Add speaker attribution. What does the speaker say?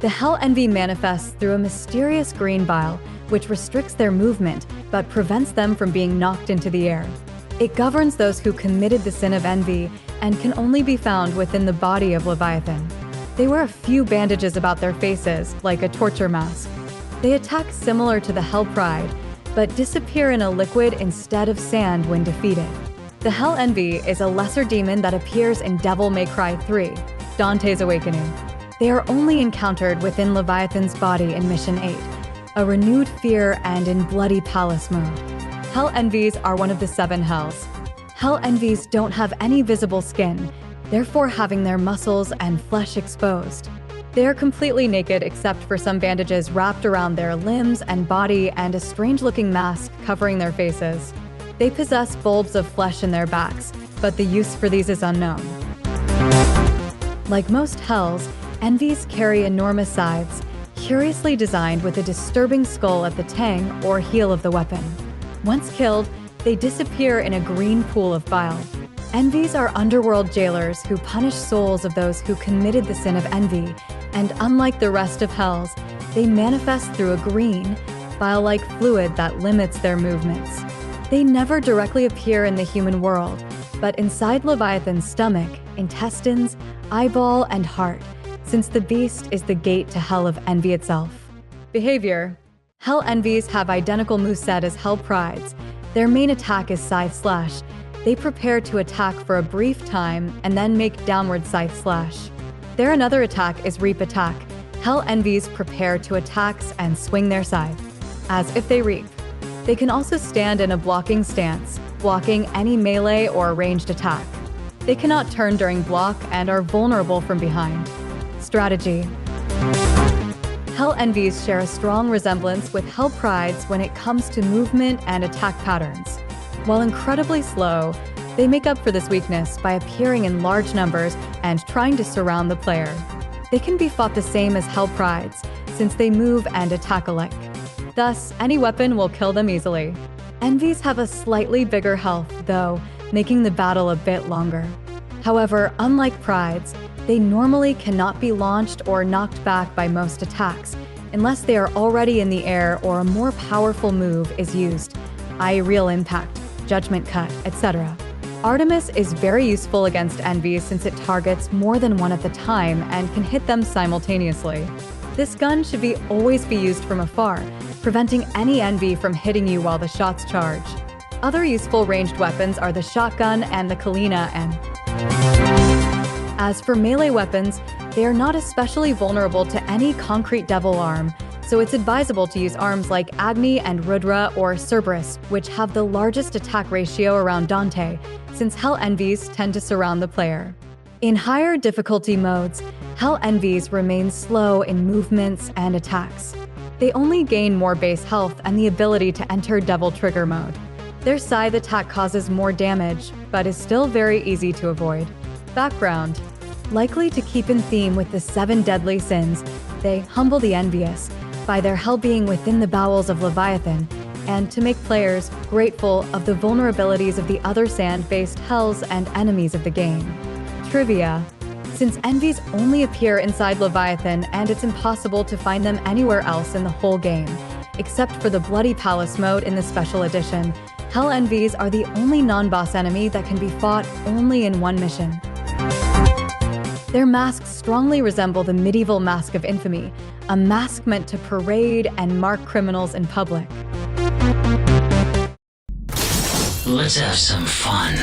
Speaker 1: The Hell Envy manifests through a mysterious green bile, which restricts their movement but prevents them from being knocked into the air. It governs those who committed the sin of envy and can only be found within the body of Leviathan. They wear a few bandages about their faces, like a torture mask. They attack similar to the Hell Pride, but disappear in a liquid instead of sand when defeated. The Hell Envy is a lesser demon that appears in Devil May Cry 3, Dante's Awakening. They are only encountered within Leviathan's body in Mission 8, a renewed fear and in Bloody Palace mode. Hell Envies are one of the 7 hells. Hell Envies don't have any visible skin, therefore having their muscles and flesh exposed. They are completely naked except for some bandages wrapped around their limbs and body and a strange-looking mask covering their faces. They possess bulbs of flesh in their backs, but the use for these is unknown. Like most hells, Envies carry enormous scythes, curiously designed with a disturbing skull at the tang or heel of the weapon. Once killed, they disappear in a green pool of bile. Envies are underworld jailers who punish souls of those who committed the sin of envy, and unlike the rest of hells, they manifest through a green, bile-like fluid that limits their movements. They never directly appear in the human world, but inside Leviathan's stomach, intestines, eyeball, and heart, since the beast is the gate to hell of envy itself. Behavior. Hell Envies have identical moveset as Hell Prides. Their main attack is Scythe Slash. They prepare to attack for a brief time and then make downward Scythe Slash. Their another attack is Reap Attack. Hell Envies prepare to attack and swing their scythe, as if they reap. They can also stand in a blocking stance, blocking any melee or ranged attack. They cannot turn during block and are vulnerable from behind. Strategy. Hell Envies share a strong resemblance with Hell Prides when it comes to movement and attack patterns. While incredibly slow, they make up for this weakness by appearing in large numbers and trying to surround the player. They can be fought the same as Hell Prides, since they move and attack alike. Thus, any weapon will kill them easily. Envies have a slightly bigger health, though, making the battle a bit longer. However, unlike Prides, they normally cannot be launched or knocked back by most attacks, unless they are already in the air or a more powerful move is used, i.e. Real Impact, Judgment Cut, etc. Artemis is very useful against Envies since it targets more than one at a time and can hit them simultaneously. This gun should always be used from afar, preventing any envy from hitting you while the shots charge. Other useful ranged weapons are the shotgun and the Kalina and... As for melee weapons, they are not especially vulnerable to any concrete devil arm, so it's advisable to use arms like Agni and Rudra or Cerberus, which have the largest attack ratio around Dante, since Hell Envies tend to surround the player. In higher difficulty modes, Hell Envies remain slow in movements and attacks. They only gain more base health and the ability to enter Devil Trigger mode. Their scythe attack causes more damage, but is still very easy to avoid. Background. Likely to keep in theme with the 7 deadly sins, they humble the envious by their hell being within the bowels of Leviathan, and to make players grateful of the vulnerabilities of the other sand-based hells and enemies of the game. Trivia. Since envies only appear inside Leviathan and it's impossible to find them anywhere else in the whole game, except for the Bloody Palace mode in the special edition, Hell Envies are the only non-boss enemy that can be fought only in one mission. Their masks strongly resemble the medieval Mask of Infamy, a mask meant to parade and mark criminals in public.
Speaker 2: Let's have some fun.